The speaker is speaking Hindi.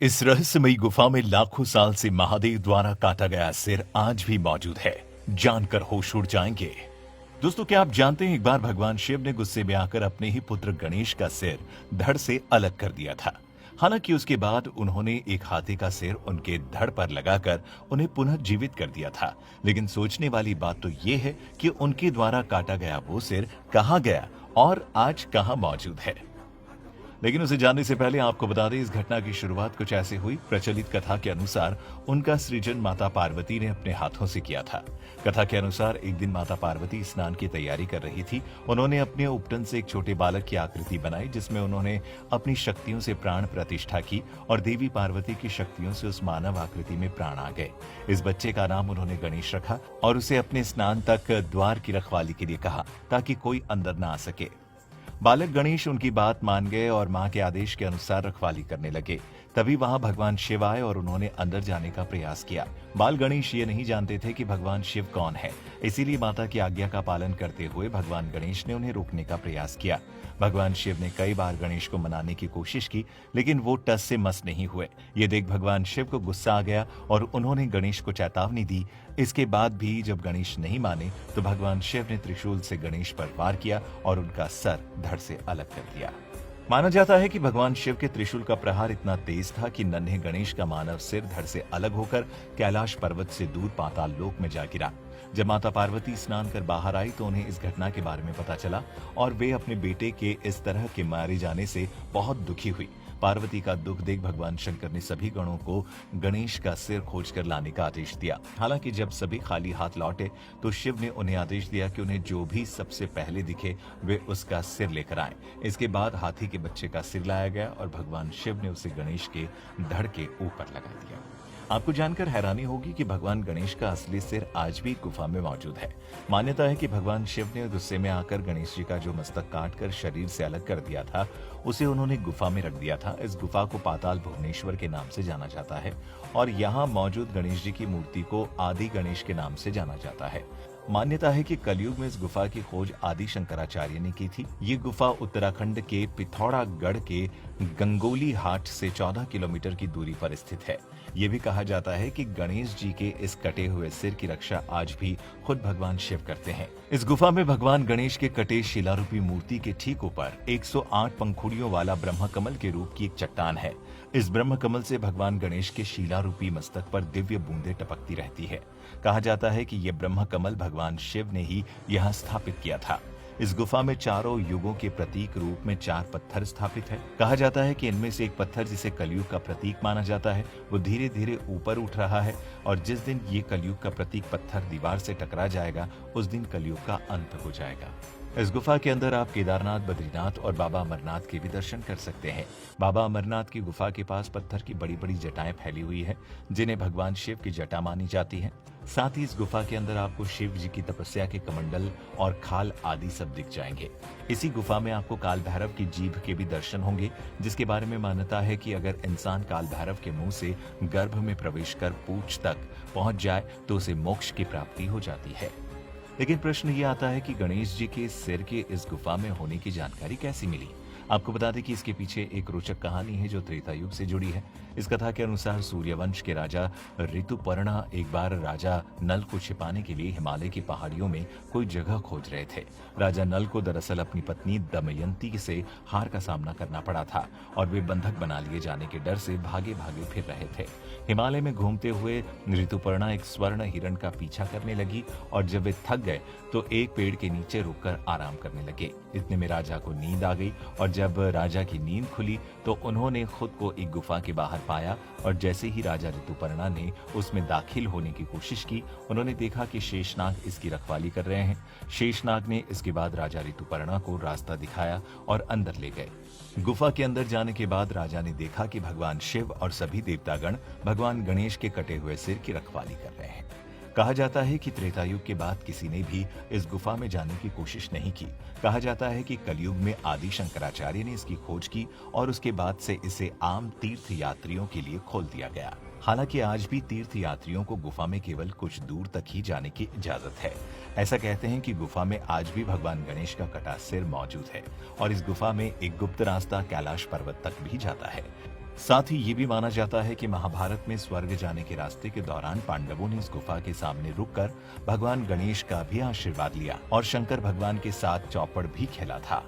इस रहस्यमयी गुफा में लाखों साल से महादेव द्वारा काटा गया सिर आज भी मौजूद है। जानकर होश उड़ जाएंगे। दोस्तों, क्या आप जानते हैं एक बार भगवान शिव ने गुस्से में आकर अपने ही पुत्र गणेश का सिर धड़ से अलग कर दिया था। हालांकि उसके बाद उन्होंने एक हाथी का सिर उनके धड़ पर लगाकर उन्हें पुनः जीवित कर दिया था। लेकिन सोचने वाली बात तो ये है कि उनके द्वारा काटा गया वो सिर कहाँ गया और आज कहाँ मौजूद है। लेकिन उसे जानने से पहले आपको बता दें, इस घटना की शुरुआत कुछ ऐसे हुई। प्रचलित कथा के अनुसार उनका सृजन माता पार्वती ने अपने हाथों से किया था। कथा के अनुसार एक दिन माता पार्वती स्नान की तैयारी कर रही थी। उन्होंने अपने उपटन से एक छोटे बालक की आकृति बनाई, जिसमें उन्होंने अपनी शक्तियों से प्राण प्रतिष्ठा की और देवी पार्वती की शक्तियों से उस मानव आकृति में प्राण आ गए। इस बच्चे का नाम उन्होंने गणेश रखा और उसे अपने स्नान तक द्वार की रखवाली के लिए कहा, ताकि कोई अंदर न आ सके। बालक गणेश उनकी बात मान गए और मां के आदेश के अनुसार रखवाली करने लगे। तभी वहां भगवान शिव आए और उन्होंने अंदर जाने का प्रयास किया। बाल गणेश ये नहीं जानते थे कि भगवान शिव कौन है, इसीलिए माता की आज्ञा का पालन करते हुए भगवान गणेश ने उन्हें रोकने का प्रयास किया। भगवान शिव ने कई बार गणेश को मनाने की कोशिश की, लेकिन वो टस से मस नहीं हुए। ये देख भगवान शिव को गुस्सा आ गया और उन्होंने गणेश को चेतावनी दी। इसके बाद भी जब गणेश नहीं माने तो भगवान शिव ने त्रिशूल से गणेश पर वार किया और उनका सर धड़ से अलग कर दिया। माना जाता है कि भगवान शिव के त्रिशूल का प्रहार इतना तेज था कि नन्हे गणेश का मानव सिर धड़ से अलग होकर कैलाश पर्वत से दूर पाताल लोक में जा गिरा। जब माता पार्वती स्नान कर बाहर आई तो उन्हें इस घटना के बारे में पता चला और वे अपने बेटे के इस तरह के मारे जाने से बहुत दुखी हुई। पार्वती का दुख देख भगवान शंकर ने सभी गणों को गणेश का सिर खोजकर लाने का आदेश दिया। हालांकि जब सभी खाली हाथ लौटे तो शिव ने उन्हें आदेश दिया कि उन्हें जो भी सबसे पहले दिखे वे उसका सिर लेकर आए। इसके बाद हाथी के बच्चे का सिर लाया गया और भगवान शिव ने उसे गणेश के धड़ के ऊपर लगा दिया। आपको जानकर हैरानी होगी कि भगवान गणेश का असली सिर आज भी गुफा में मौजूद है। मान्यता है कि भगवान शिव ने गुस्से में आकर गणेश जी का जो मस्तक काटकर शरीर से अलग कर दिया था, उसे उन्होंने गुफा में रख दिया था। इस गुफा को पाताल भुवनेश्वर के नाम से जाना जाता है और यहाँ मौजूद गणेश जी की मूर्ति को आदि गणेश के नाम से जाना जाता है। मान्यता है कि कलयुग में इस गुफा की खोज आदि शंकराचार्य ने की थी। ये गुफा उत्तराखंड के पिथौरागढ़ के गंगोली हाट से 14 किलोमीटर की दूरी पर स्थित है। ये भी कहा जाता है कि गणेश जी के इस कटे हुए सिर की रक्षा आज भी खुद भगवान शिव करते हैं। इस गुफा में भगवान गणेश के कटे शिलारूपी मूर्ति के ठीक ऊपर 108 पंखुड़ियों वाला ब्रह्म कमल के रूप की एक चट्टान है। इस ब्रह्म कमल से भगवान गणेश के शिलारूपी मस्तक पर दिव्य बूंदें टपकती रहती है। कहा जाता है कि यह ब्रह्म कमल भगवान शिव ने ही यहाँ स्थापित किया था। इस गुफा में चारों युगों के प्रतीक रूप में 4 पत्थर स्थापित है। कहा जाता है कि इनमें से एक पत्थर, जिसे कलयुग का प्रतीक माना जाता है, वो धीरे धीरे ऊपर उठ रहा है और जिस दिन ये कलयुग का प्रतीक पत्थर दीवार से टकरा जाएगा, उस दिन कलयुग का अंत हो जाएगा। इस गुफा के अंदर आप केदारनाथ, बद्रीनाथ और बाबा अमरनाथ के भी दर्शन कर सकते हैं। बाबा अमरनाथ की गुफा के पास पत्थर की बड़ी बड़ी जटाएं फैली हुई है, जिन्हें भगवान शिव की जटा मानी जाती हैं। साथ ही इस गुफा के अंदर आपको शिव जी की तपस्या के कमंडल और खाल आदि सब दिख जाएंगे। इसी गुफा में आपको काल भैरव की जीभ के भी दर्शन होंगे, जिसके बारे में मान्यता है कि अगर इंसान काल भैरव के मुंह से गर्भ में प्रवेश कर पूंछ तक पहुंच जाए तो उसे मोक्ष की प्राप्ति हो जाती है। लेकिन प्रश्न ये आता है कि गणेश जी के सिर के इस गुफा में होने की जानकारी कैसी मिली। आपको बता दें कि इसके पीछे एक रोचक कहानी है जो त्रेता युग से जुड़ी है। इस कथा के अनुसार सूर्यवंश के राजा ऋतुपर्णा एक बार राजा नल को छिपाने के लिए हिमालय की पहाड़ियों में कोई जगह खोज रहे थे। राजा नल को दरअसल अपनी पत्नी दमयंती से हार का सामना करना पड़ा था और वे बंधक बना लिए जाने के डर से भागे भागे फिर रहे थे। हिमालय में घूमते हुए ऋतुपर्णा एक स्वर्ण हिरण का पीछा करने लगी और जब वे थक गए तो एक पेड़ के नीचे रुककर आराम करने लगे। इतने में राजा को नींद आ गई और जब राजा की नींद खुली तो उन्होंने खुद को एक गुफा के बाहर पाया और जैसे ही राजा ऋतुपर्णा ने उसमें दाखिल होने की कोशिश की, उन्होंने देखा कि शेषनाग इसकी रखवाली कर रहे हैं। शेषनाग ने इसके बाद राजा ऋतुपर्णा को रास्ता दिखाया और अंदर ले गए। गुफा के अंदर जाने के बाद राजा ने देखा कि भगवान शिव और सभी देवतागण भगवान गणेश के कटे हुए सिर की रखवाली कर रहे हैं। कहा जाता है कि त्रेतायुग के बाद किसी ने भी इस गुफा में जाने की कोशिश नहीं की। कहा जाता है कि कलयुग में आदि शंकराचार्य ने इसकी खोज की और उसके बाद से इसे आम तीर्थ यात्रियों के लिए खोल दिया गया। हालांकि आज भी तीर्थ यात्रियों को गुफा में केवल कुछ दूर तक ही जाने की इजाजत है। ऐसा कहते हैं कि गुफा में आज भी भगवान गणेश का कटा सिर मौजूद है और इस गुफा में एक गुप्त रास्ता कैलाश पर्वत तक भी जाता है। साथ ही ये भी माना जाता है कि महाभारत में स्वर्ग जाने के रास्ते के दौरान पांडवों ने इस गुफा के सामने रुककर भगवान गणेश का भी आशीर्वाद लिया और शंकर भगवान के साथ चौपड़ भी खेला था।